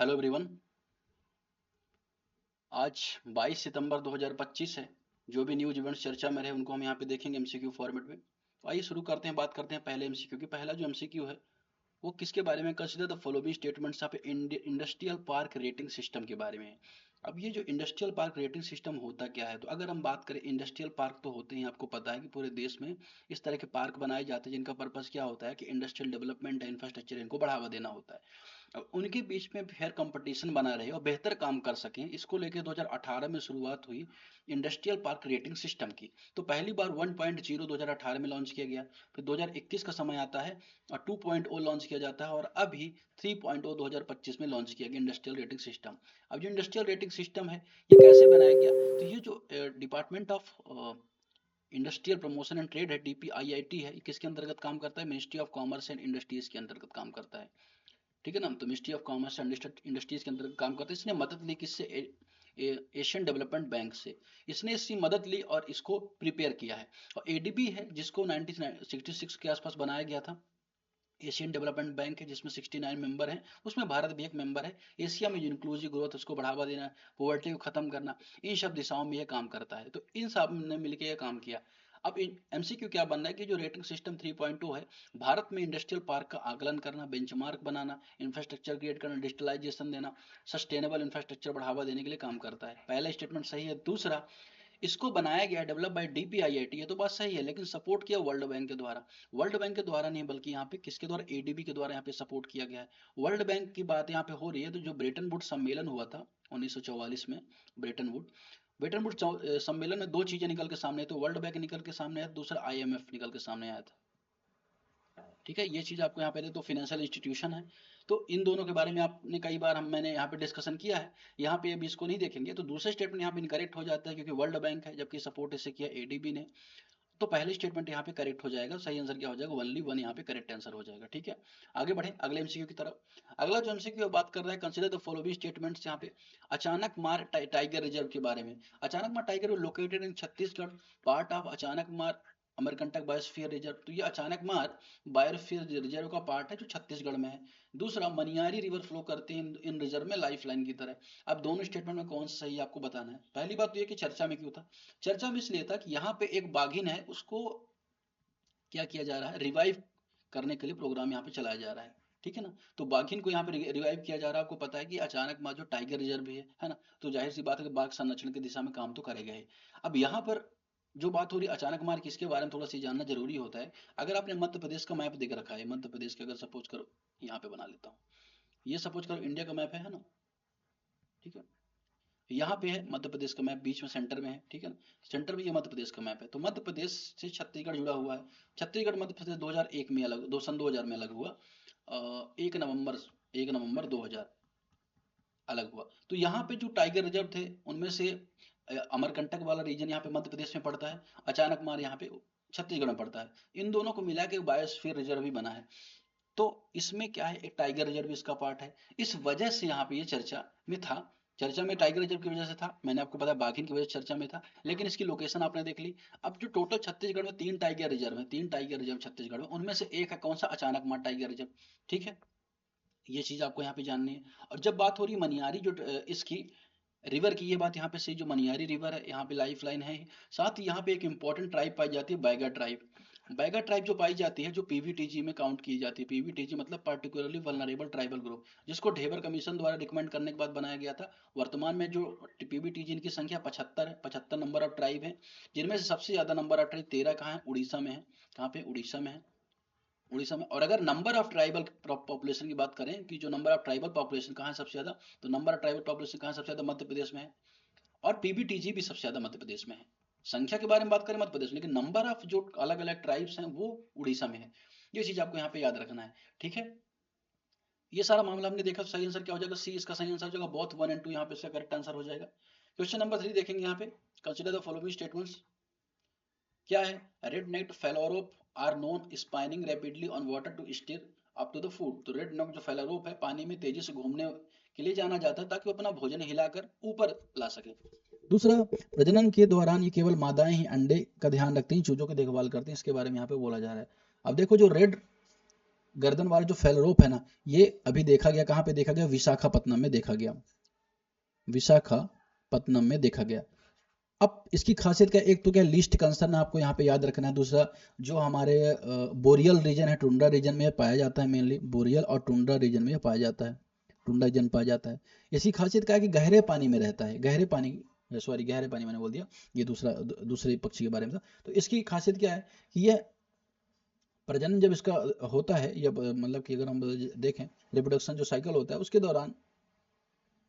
Hello everyone. आज 22 सितंबर 2025 है। जो भी न्यूज इवेंट्स चर्चा में रहे उनको हम यहाँ पे देखेंगे एमसीक्यू फॉर्मेट में। तो आइए शुरू करते हैं, बात करते हैं पहले एमसीक्यू की। पहला जो एमसीक्यू है वो किसके बारे में? Consider the following statements. यहाँ पे इंडस्ट्रियल पार्क रेटिंग सिस्टम के बारे में है। अब ये जो इंडस्ट्रियल पार्क रेटिंग सिस्टम होता क्या है, तो अगर हम बात करें, इंडस्ट्रियल पार्क तो होते हैं, आपको पता है कि पूरे देश में इस तरह के पार्क बनाए जाते हैं जिनका पर्पस क्या होता है कि इंडस्ट्रियल डेवलपमेंट, इंफ्रास्ट्रक्चर इनको बढ़ावा देना होता है। अब उनके बीच में फेयर कंपटीशन बना रहे और बेहतर काम कर सकें, इसको लेकर 2018 में शुरुआत हुई इंडस्ट्रियल पार्क रेटिंग सिस्टम की। तो पहली बार 1.0 2018 में लॉन्च किया गया। फिर 2021 का समय आता है और 2.0 लॉन्च किया जाता है, और अभी 3.0 2025 में लॉन्च किया गया इंडस्ट्रियल रेटिंग सिस्टम। अब जो इंडस्ट्रियल रेटिंग सिस्टम है ये कैसे बनाया गया, तो ये जो department of industrial promotion and trade है, DPIIT है, ये किसके अंतर्गत काम करता है? Ministry of commerce and industries के अंतर्गत काम करता है। ठीक है ना, तो ministry of commerce and industries के अंतर्गत काम करते हैं। इसने मदद ली किससे? एशियन डेवलपमेंट बैंक से। इसने इसकी मदद ली और इसको प्रिपेयर किया है। और ADB है जिसको 1966 के आसपास बनाया गया था। एशियन डेवलपमेंट बैंक है जिसमें 69 मेंबर हैं, उसमें भारत भी एक मेंबर है। एशिया में इंक्लूसिव ग्रोथ, उसको बढ़ावा देना, पॉवर्टी को खत्म करना, इन सब दिशाओं में यह काम करता है। तो इन सब ने मिलकर यह काम किया। अब MCQ क्या बनना है कि जो रेटिंग सिस्टम 3.2 है, भारत में इंडस्ट्रियल पार्क का आकलन करना, बेंचमार्क बनाना, इंफ्रास्ट्रक्चर क्रिएट करना, डिजिटलाइजेशन देना, सस्टेनेबल इंफ्रास्ट्रक्चर बढ़ावा देने के लिए काम करता है। पहला स्टेटमेंट सही है। दूसरा, इसको बनाया गया, डेवलप बाय DPIIT, ये तो बात सही है, लेकिन सपोर्ट किया वर्ल्ड बैंक के द्वारा। वर्ल्ड बैंक के द्वारा नहीं, बल्कि यहाँ पे किसके द्वारा? ADB के द्वारा यहाँ पे सपोर्ट किया गया है। वर्ल्ड बैंक की बात यहाँ पे हो रही है, तो जो ब्रेटन वुड सम्मेलन हुआ था 1944 में, ब्रेटन वुड सम्मेलन में दो चीजें निकल के सामने, तो वर्ल्ड बैंक निकल के सामने आया, दूसरा IMF निकल के सामने आया था। ठीक है, ये चीज आपको यहाँ पे दे, तो फाइनेंशियल इंस्टीट्यूशन है। तो इन दोनों के बारे में आपने कई बार मैंने यहाँ पे डिस्कशन किया है। यहाँ पे अभी इसको नहीं देखेंगे, तो दूसरा स्टेटमेंट यहाँ पे इनकरेक्ट हो जाता है क्योंकि वर्ल्ड बैंक है, जबकि सपोर्ट इससे किया ADB ने। तो पहले स्टेटमेंट यहाँ पे करेक्ट हो जाएगा। सही आंसर क्या हो जाएगा? ओनली वन यहाँ पे करेक्ट आंसर हो जाएगा। ठीक है, आगे बढ़े अगले MCQ की तरफ। अगला जो MCQ बात कर रहा है, कंसीडर द फॉलोइंग स्टेटमेंट्स। यहाँ पे अचानक मार टाइगर रिजर्व के बारे में। अचानक मार tiger located in Chhattisgarh, part of अचानक मार अमरकंटक बायोस्फीयर रिजर्व। तो ये अचानक मार बायोस्फीयर रिजर्व का पार्ट है जो छत्तीसगढ़ में है। दूसरा, मनियारी रिवर फ्लो करते हैं इन रिजर्व में लाइफ लाइन की तरह। अब दोनों स्टेटमेंट में कौन सा सही है आपको बताना है। पहली बात तो ये कि चर्चा में क्यों था? चर्चा में इसलिए था कि यहाँ पे एक बाघिन है, उसको क्या किया जा रहा है? रिवाइव करने के लिए प्रोग्राम यहाँ पे चलाया जा रहा है। ठीक है ना, तो बाघिन को यहाँ पे रिवाइव किया जा रहा है। आपको पता है कि अचानक मार जो टाइगर रिजर्व भी है ना, तो जाहिर सी बात है कि बाघ संरक्षण की दिशा में काम तो करेगा ही। अब यहाँ पर जो बात हो रही है अचानक मार किसके बारे में, थोड़ा सा जानना जरूरी होता है। अगर आपने मध्य प्रदेश का मैप देख रखा है, मध्य प्रदेश का, अगर सपोज करो यहाँ पे बना लेता हूँ, ये सपोज करो इंडिया का मैप है ना। ठीक है, यहाँ पे है मध्य प्रदेश का मैप, बीच में सेंटर में है। ठीक है ना, सेंटर में ये मध्य प्रदेश का मैप है। तो मध्य प्रदेश से छत्तीसगढ़ जुड़ा हुआ है। छत्तीसगढ़ मध्य प्रदेश 2001 में अलग, सन 2000 में अलग हुआ। 1 नवंबर 2000 अलग हुआ। तो यहाँ पे जो टाइगर रिजर्व थे उनमें से अमरकंटक वाला रीजन यहाँ पे मध्य प्रदेश में पड़ता है, अचानक मार यहाँ पे छत्तीसगढ़ में पड़ता है। इन दोनों को मिला के बायोस्फीयर रिजर्व भी बना है। तो इसमें क्या है, एक टाइगर रिजर्व इसका पार्ट है। इस वजह से यहाँ पे ये चर्चा में था। चर्चा में टाइगर रिजर्व की वजह से था, मैंने आपको बताया बाघिन की वजह से चर्चा में था, लेकिन इसकी लोकेशन आपने देख ली। अब जो टोटल छत्तीसगढ़ में 3 टाइगर रिजर्व है, 3 टाइगर रिजर्व छत्तीसगढ़ में, उनमें से एक है कौन सा? अचानक मार टाइगर रिजर्व। ठीक है, ये चीज आपको यहाँ पे जाननी है। और जब बात हो रही मनियारी जो इसकी रिवर की, ये बात यहाँ पे सही, जो मनियारी रिवर है यहाँ पे लाइफ लाइन है। साथ ही यहाँ पे एक इंपॉर्टेंट ट्राइब पाई जाती है, बैगा ट्राइब। बैगा ट्राइब जो पाई जाती है, जो PVTG में काउंट की जाती है। PVTG मतलब पार्टिकुलरली वल्नरेबल ट्राइबल ग्रुप, जिसको ढेबर कमीशन द्वारा रिकमेंड करने के बाद बनाया गया था। वर्तमान में जो PVTG इनकी संख्या 75 है, 75 नंबर ऑफ ट्राइब है, जिनमें से सबसे ज्यादा नंबर ऑफ ट्राइब 13 कहाँ है? उड़ीसा में है। कहाँ पे? उड़ीसा में है। उड़ीसा में। और अगर नंबर ऑफ ट्राइबल पॉपुलेशन की बात करें कि जो नंबर ऑफ ट्राइबल पॉपुलेशन कहाँ है सबसे ज्यादा, तो नंबर ऑफ ट्राइबल पॉपुलेशन कहाँ सबसे ज्यादा? मध्य प्रदेश में है। और PVTG भी सबसे ज्यादा मध्य प्रदेश में है। संख्या के बारे में बात करें मध्य प्रदेश, लेकिन नंबर ऑफ जो अलग अलग ट्राइब्स हैं वो उड़ीसा में है। ये चीज आपको यहाँ पे याद रखना है। ठीक है, ये सारा मामला हमने देखा। सही आंसर क्या हो जाएगा? सी इसका सही आंसर हो जाएगा। बोथ 1 और 2 यहाँ पे इसका करेक्ट आंसर हो जाएगा। क्वेश्चन नंबर 3 देखेंगे यहाँ पे, कंसिडर द फॉलोइंग स्टेटमेंट्स। क्या है? Red necked phalarope are known spinning rapidly on water to stir up to the food. तो रेड नेक्ड जो फेलोरोप है पानी में तेजी से घूमने के लिए जाना जाता है ताकि वो अपना भोजन हिलाकर ऊपर ला सके। दूसरा, प्रजनन के दौरान ये केवल मादाएं ही अंडे का ध्यान रखती हैं, चूजों की देखभाल करती हैं, इसके बारे में यहाँ पे बोला जा रहा है। अब देखो जो रेड गर्दन वाला जो फेलरोप है ना, ये अभी देखा गया, कहाँ पे देखा गया, विशाखापत्तनम में देखा गया, विशाखापत्तनम में देखा गया। अब इसकी खासियत क्या, एक तो क्या लीस्ट कंसर्न आपको यहाँ पे याद रखना है, दूसरा जो हमारे बोरियल रीजन है, टुंड्रा रीजन में पाया जाता है, मेनली बोरियल और टुंड्रा रीजन में पाया जाता है, टुंड्रा रीजन पाया जाता है। इसकी खासियत क्या है कि गहरे पानी में रहता है, गहरे पानी, सॉरी गहरे पानी मैंने बोल दिया, ये दूसरे पक्षी के बारे में था। तो इसकी खासियत क्या है कि यह प्रजनन जब इसका होता है, या मतलब कि अगर हम देखें रिप्रोडक्शन जो साइकिल होता है उसके दौरान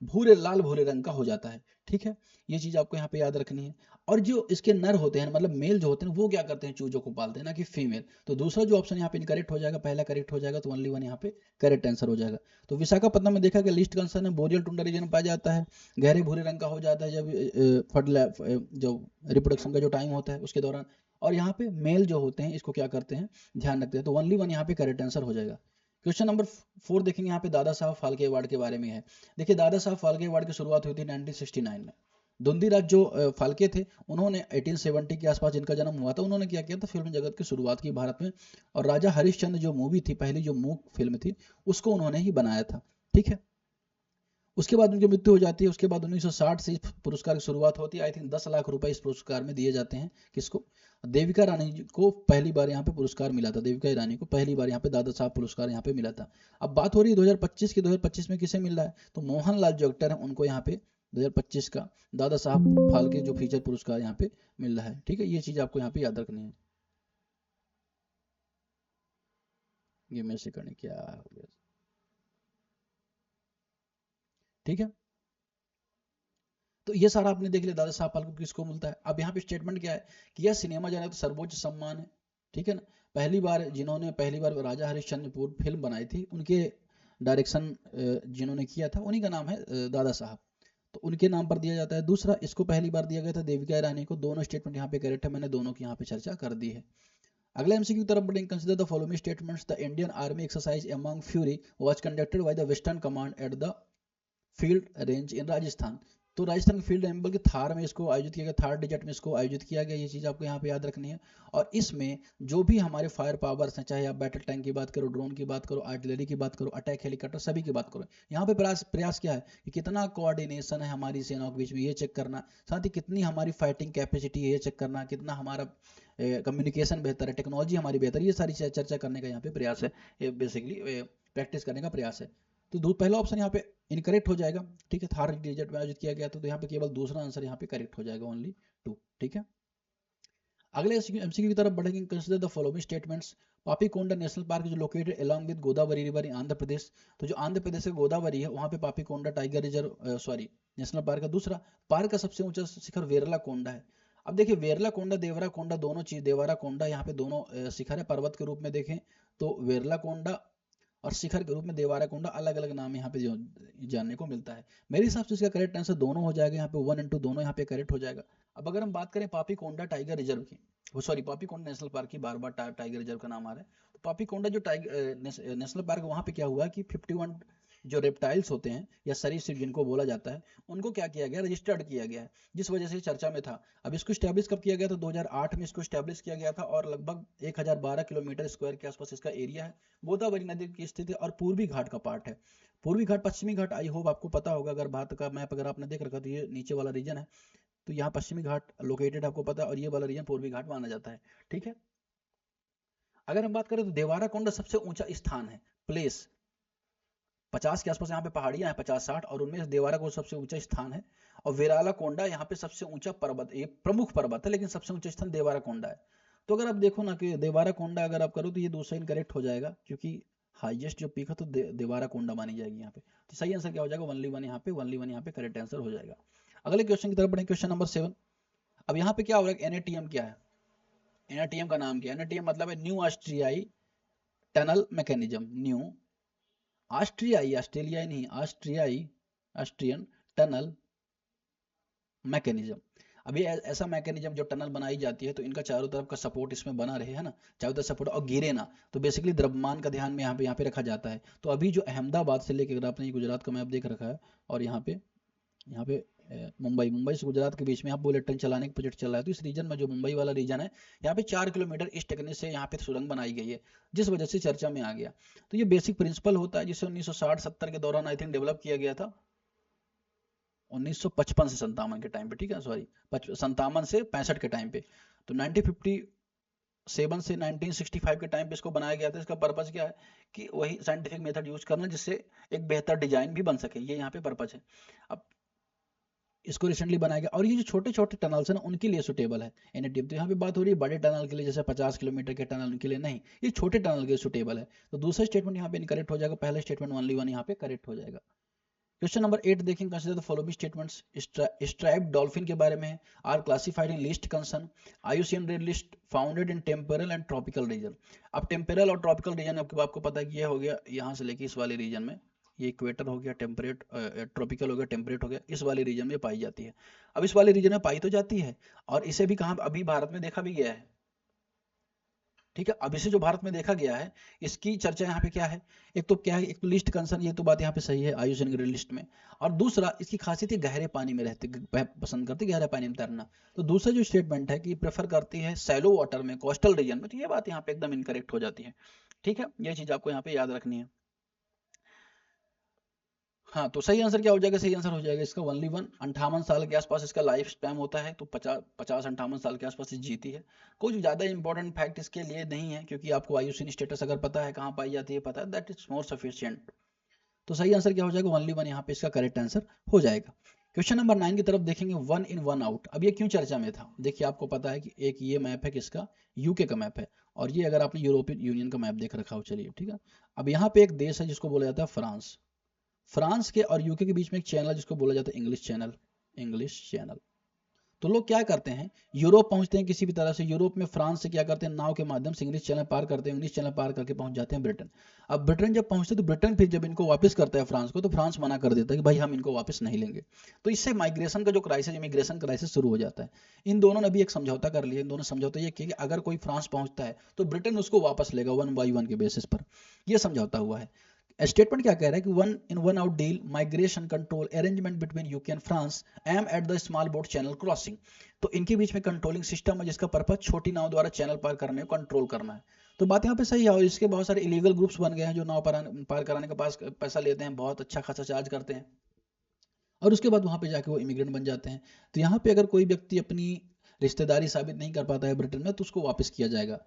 भूरे लाल भूरे रंग का हो जाता है, ठीक है, ये चीज आपको यहाँ पे याद रखनी है। और जो इसके नर होते हैं, मतलब मेल जो होते हैं, वो क्या करते हैं, चूजों को पालते हैं, ना कि फीमेल। तो दूसरा जो ऑप्शन यहाँ पे इनकरेक्ट हो जाएगा, पहला करेक्ट हो जाएगा, तो ओनली वन यहाँ पे करेक्ट आंसर हो जाएगा। तो विशाखापत्तनम में देखा गया लिस्ट कंसर्न है, बोरियल टुंड्रा रीजन में पाया जाता है, गहरे भूरे रंग का हो जाता है जब जो रिप्रोडक्शन का जो टाइम होता है उसके दौरान। और यहाँ पे मेल जो होते हैं इसको क्या करते हैं, ध्यान रखते हैं। तो ओनली वन यहाँ पे करेक्ट आंसर हो जाएगा। क्वेश्चन नंबर 4 देखेंगे, यहाँ पे दादा साहब फाल्के अवार्ड के बारे में है। देखिए दादा साहब फाल्के अवार्ड की शुरुआत हुई थी 1969 में। धुंधीराज जो फाल्के थे, उन्होंने 1870 के आसपास जिनका जन्म हुआ था, उन्होंने क्या किया था, फिल्म जगत की शुरुआत की भारत में। और राजा हरिश्चंद्र जो मूवी थी, पहली जो मूक फिल्म थी, उसको उन्होंने ही बनाया था, ठीक है। उसके बाद उनकी मृत्यु हो जाती है। उसके बाद 1960 से इस पुरस्कार की शुरुआत होती है। आई थिंक 10 लाख रुपए इस पुरस्कार में दिए जाते हैं। किसको, देविका रानी जी को पहली बार यहाँ पे पुरस्कार मिला था, देविका रानी को पहली बार यहाँ पे दादा साहब पुरस्कार यहाँ पे मिला था। अब बात हो रही है 2025 की, 2025 में किसे मिल रहा है, तो मोहनलाल जो एक्टर है उनको यहाँ पे 2025 का दादा साहब फाल्के जो फीचर पुरस्कार यहाँ पे मिल रहा है, ठीक है। ये चीज आपको यहाँ पे याद रखनी है। ये मेरे से करने क्या हो गया, ठीक है। तो ये सारा आपने देख लिया दादा साहब फाल्के को किसको मिलता है। अब यहाँ पे स्टेटमेंट क्या है कि यह सिनेमा जाने तो सर्वोच्च सम्मान है, ठीक है ना। पहली बार राजा हरिश्चंद्र फिल्म बनाई थी, उनके डायरेक्शन जिन्होंने किया था उन्हीं का नाम है दादा साहब, तो उनके नाम पर दिया जाता है। दूसरा, इसको पहली बार दिया गया था देविका रानी को। दोनों स्टेटमेंट यहाँ पे करेक्ट है, मैंने दोनों की यहाँ पे चर्चा कर दी है। अगला एमसीक्यू की तरफ बढ़ेंगे। Consider the following statements, the Indian army exercise among fury was conducted by the western command at the field range इन राजस्थान। तो राजस्थान के फील्ड रेंज, बल्कि थार में इसको आयोजित किया गया, थार डिजिट में इसको आयोजित किया गया। ये चीज आपको यहाँ पे याद रखनी है। और इसमें जो भी हमारे फायर पावर्स हैं, चाहे आप बैटल टैंक की बात करो, ड्रोन की बात करो, आर्टिलरी की बात करो, अटैक हेलीकॉप्टर, सभी की बात करो, यहाँ पे प्रयास क्या है कि कितना कोऑर्डिनेशन है हमारी सेनाओं के बीच में, ये चेक करना। साथ ही कितनी हमारी फाइटिंग कैपेसिटी है, ये चेक करना। कितना हमारा कम्युनिकेशन बेहतर है, टेक्नोलॉजी हमारी बेहतर है, ये सारी चर्चा करने का यहाँ पे प्रयास है, बेसिकली प्रैक्टिस करने का प्रयास है। तो पहला ऑप्शन यहाँ पे इनकरेक्ट हो जाएगा, ठीक है। थार डिजिट में आयोजित किया गया था, तो यहाँ पे केवल दूसरा आंसर यहाँ पे करेक्ट हो जाएगा, ओनली 2, ठीक है। अगले एमसीक्यू की तरफ बढ़ेंगे। Consider the following statements, Papikonda national park जो located along with Godavari river in Andhra Pradesh. तो जो आंध्र प्रदेश का गोदावरी है, वहाँ पे Papikonda tiger reserve national park है। दूसरा, पार्क का सबसे ऊंचा शिखर वेरला कोंडा है। अब देखिए वेरला कोंडा, देवरा कोंडा, दोनों चीज, देवरा कोंडा यहाँ पे दोनों शिखर है। पर्वत के रूप में देखें तो वेरला कोंडा, और शिखर के रूप में देवारा कोंडा, अलग अलग नाम यहाँ पे जो जानने को मिलता है। मेरे हिसाब से इसका करेक्ट आंसर दोनों हो जाएगा, यहाँ पे 1 और 2 दोनों यहाँ पे करेक्ट हो जाएगा। अब अगर हम बात करें पापी कोंडा टाइगर रिजर्व की, वो सॉरी पापी कोंडा नेशनल पार्क की, बार बार टाइगर रिजर्व का नाम आ रहा है। तो पापी कोंडा जो टाइगर नेशनल पार्क, वहाँ पे क्या हुआ कि 51 जो रेप्टाइल्स होते हैं या सरीसृप जिनको बोला जाता है, उनको क्या किया गया, रजिस्टर्ड किया गया है, जिस वजह से चर्चा में था। अब इसको स्टैब्लिश कब किया गया था, 2008 में इसको स्टैब्लिश किया गया था। और लगभग 1012 किलोमीटर स्क्वायर के आसपास इसका एरिया है। गोदावरी नदी की स्थिति और पूर्वी घाट का पार्ट है। पूर्वी घाट, पश्चिमी घाट, आई होप आपको पता होगा, अगर भारत का मैप अगर आपने देख रखा तो ये नीचे वाला रीजन है, तो यहाँ पश्चिमी घाट लोकेटेड आपको पता है, और ये वाला रीजन पूर्वी घाट माना जाता है, ठीक है। अगर हम बात करें तो देवारा कोंडा सबसे ऊंचा स्थान है, प्लेस 50 के आसपास यहाँ पे पहाड़ियां हैं, 50-60, और उनमें देवारा को सबसे ऊंचा स्थान है। और वेराला कोंडा यहाँ पे सबसे ऊंचा पर्वत, ये प्रमुख पर्वत है, लेकिन सबसे ऊंचा स्थान देवारा कोंडा है। तो अगर आप देखो ना कि देवारा कोंडा अगर आप करो तो ये दूसरा इनकरेक्ट हो जाएगा, क्योंकि हाईएस्ट जो पीक है तो देवारा कोंडा मानी जाएगी यहाँ पे। तो सही आंसर क्या हो जाएगा, ओनली वन यहाँ पे करेक्ट आंसर हो जाएगा। अगले क्वेश्चन की तरफ बढ़े, क्वेश्चन नंबर 7। अब यहाँ पे क्या हो रहा है, एनएटीएम क्या है, एनएटीएम का नाम क्या है, एनएटीएम मतलब है न्यू ऑस्ट्रियाई टनल मैकेनिज्म, न्यू ऑस्ट्रियाई, ऑस्ट्रेलियाई नहीं, ऑस्ट्रियन टनल मैकेनिज्म। अब ये ऐसा मैकेनिज्म जो टनल बनाई जाती है, तो इनका चारों तरफ का सपोर्ट इसमें बना रहे, है ना, चारों तरफ सपोर्ट और गिरे ना, तो बेसिकली द्रव्यमान का ध्यान में यहाँ पे रखा जाता है। तो अभी जो अहमदाबाद से लेकर, अगर आपने गुजरात का मैप देख रखा है, और यहाँ पे यहाँ पे मुंबई से गुजरात के बीच में यहाँ बुलेट ट्रेन चलाने का प्रोजेक्ट चल रहा है। तो इस रीजन में जो मुंबई वाला रीजन है, यहाँ पे 4 किलोमीटर इस टेक्निक से यहाँ पे सुरंग बनाई गई है, जिस वजह से चर्चा में आ गया। तो ये बेसिक प्रिंसिपल होता है जिसे 1960-70 के दौरान आई थिंक डेवलप किया गया था, 1955 से 57 के टाइम पे, ठीक है, सॉरी 57 से 65 के टाइम पे। तो 1957 से 1965 के टाइम पे इसको बनाया गया था। इसका पर्पज क्या है कि वही साइंटिफिक मेथड यूज करना जिससे एक बेहतर डिजाइन भी बन सके, ये यहाँ पे पर्पज है। अब इसको रिसेंटली बनाया गया, और ये जो छोटे छोटे टनल्स है ना उनके लिए सुटेबल है एनएटीएम। तो यहाँ पे बात हो रही है बड़े टनल के लिए, जैसे 50 किलोमीटर के टनल के लिए नहीं, ये छोटे टनल के लिए सुटेबल है। तो दूसरा स्टेटमेंट यहाँ पे इनकरेक्ट हो जाएगा, पहला स्टेटमेंट ओनली वन यहाँ पे करेक्ट हो जाएगा। क्वेश्चन नंबर 8 देखेंगे, consider the following statements. Striped dolphin के बारे में है, are classified in least concern, IUCN red list founded in temperate and tropical region. अब टेम्परल और ट्रॉपिकल रीजन आपको पता है कि ये हो गया यहाँ से लेके इस वाले रीजन में, ये इक्वेटर हो गया, टेम्परेट ट्रॉपिकल हो गया, टेम्परेट हो गया, इस वाले रीजन में पाई जाती है। अब इस वाले रीजन में पाई तो जाती है, और इसे भी कहाँ अभी भारत में देखा भी गया है, ठीक है। अब इसे जो भारत में देखा गया है, इसकी चर्चा यहाँ पे क्या है, एक तो क्या है, एक तो लिस्ट कंसर्न, ये तो बात यहाँ पे सही है आयुषन ग्रेड लिस्ट में, और दूसरा इसकी खासियत है गहरे पानी में रहते, पसंद करती गहरे पानी में तैरना। तो दूसरा जो स्टेटमेंट है कि प्रेफर करती है सैलो वाटर में, कोस्टल रीजन में, तो ये बात यहाँ पे एकदम इनकरेक्ट हो जाती है, ठीक है। ये चीज आपको यहाँ पे याद रखनी है। हाँ, तो सही आंसर क्या हो जाएगा, सही आंसर हो जाएगा इसका ओनली वन। 58 साल के आसपास इसका लाइफ स्पैन होता है, तो 50-58 साल के आसपास ये जीती है। कुछ ज्यादा इंपॉर्टेंट फैक्ट इसके लिए नहीं है, क्योंकि आपको आयुषीन स्टेटस अगर पता है, कहाँ पाई जाती है पता है, दैट इज मोर सफिशिएंट। तो सही आंसर क्या हो जाएगा, ओनली वन यहाँ पे इसका करेक्ट आंसर हो जाएगा। क्वेश्चन नंबर 9 की तरफ देखेंगे, 1 इन 1 आउट। अब ये क्यों चर्चा में था, देखिए आपको पता है कि एक ये मैप है किसका, यूके का मैप है, और ये अगर आपने यूरोपियन यूनियन का मैप देख रखा हो, चलिए ठीक है। अब यहाँ पे एक देश है जिसको बोला जाता है फ्रांस, फ्रांस के और यूके के बीच में एक चैनल जिसको बोला जाता है इंग्लिश चैनल, इंग्लिश चैनल। तो लोग क्या करते हैं, यूरोप पहुंचते हैं किसी भी तरह से, यूरोप में फ्रांस से क्या करते हैं, नाव के माध्यम से इंग्लिश चैनल पार करते हैं, इंग्लिश चैनल पार करके पहुंच जाते हैं ब्रिटेन। अब ब्रिटेन जब पहुंचते तो ब्रिटेन फिर जब इनको वापस करता है फ्रांस को, तो फ्रांस मना कर देता है कि भाई हम इनको वापस नहीं लेंगे। तो इससे माइग्रेशन का जो क्राइसिस, इमिग्रेशन क्राइसिस शुरू हो जाता है। इन दोनों ने भी एक समझौता कर लिया, इन दोनों समझौता ये किया कि अगर कोई फ्रांस पहुंचता है तो ब्रिटेन उसको वापस लेगा 1 by 1 के बेसिस पर, यह समझौता हुआ है। स्टेटमेंट क्या कह रहा है कि 1 in 1 out deal migration control arrangement between UK and France aim at the small boat channel crossing. तो इनके बीच में कंट्रोलिंग सिस्टम है जिसका पर्पज छोटी नाव द्वारा चैनल पार करने को कंट्रोल करना है। तो बात यहाँ पे सही है, और इसके बहुत सारे इलीगल ग्रुप्स बन गए हैं जो नाव पार कराने के पास पैसा लेते हैं, बहुत अच्छा खासा चार्ज करते हैं, और उसके बाद वहां पे जाके वो इमिग्रेंट बन जाते हैं। तो यहाँ पे अगर कोई व्यक्ति अपनी रिश्तेदारी साबित नहीं कर पाता है ब्रिटेन में, तो उसको वापस किया जाएगा।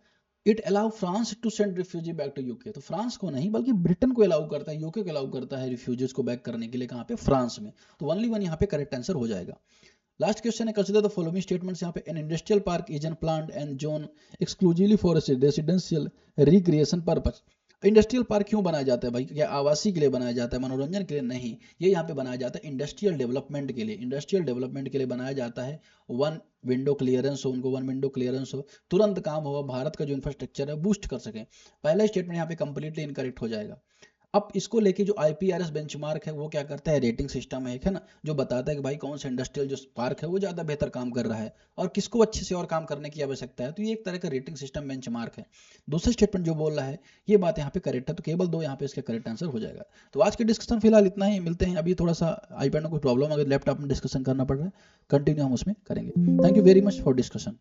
It allow France to send refugee back to UK. तो फ्रांस को नहीं बल्कि ब्रिटेन को अलाउ करता है, यूके को अलाउ करता है रिफ्यूजीज को बैक करने के लिए, कहाँ पे, फ्रांस में। तो ओनली वन यहाँ पे करेक्ट आंसर हो जाएगा। लास्ट क्वेश्चन है, कंसीडर द फॉलोइंग स्टेटमेंट्स। यहाँ पे an industrial park is an plant and zone exclusively for residential recreation purpose. Industrial park क्यों बनाया जाता है भाई, क्या आवासीय के लिए बनाया जाता है, मनोरंजन के लिए नहीं, ये यहाँ पे बनाया जाता है इंडस्ट्रियल डेवलपमेंट के लिए, इंडस्ट्रियल डेवलपमेंट के लिए बनाया जाता है। वन विंडो क्लियरेंस हो, उनको वन विंडो क्लियरेंस हो, तुरंत काम हो, भारत का जो इंफ्रास्ट्रक्चर है बूस्ट कर सके। पहला स्टेटमेंट यहाँ पे कंप्लीटली इनकरेक्ट हो जाएगा। अब इसको लेके जो आईपीआरएस बेंचमार्क है वो क्या करता है, रेटिंग सिस्टम है ना, जो बताता है कि भाई कौन सा इंडस्ट्रियल जो पार्क है वो ज्यादा बेहतर काम कर रहा है और किसको अच्छे से और काम करने की आवश्यकता है। तो ये एक तरह का रेटिंग सिस्टम बेंचमार्क है। दूसरा स्टेटमेंट जो बोल रहा है ये बात यहाँ पे करेक्ट है, तो केवल 2 यहाँ पे इसका करेक्ट आंसर हो जाएगा। तो आज के डिस्कशन फिलहाल इतना ही, मिलते हैं। अभी थोड़ा सा आईपैड में कोई प्रॉब्लम, अगर लैपटॉप में डिस्कशन करना पड़ रहा है, कंटिन्यू हम उसमें करेंगे। Thank you very much for discussion.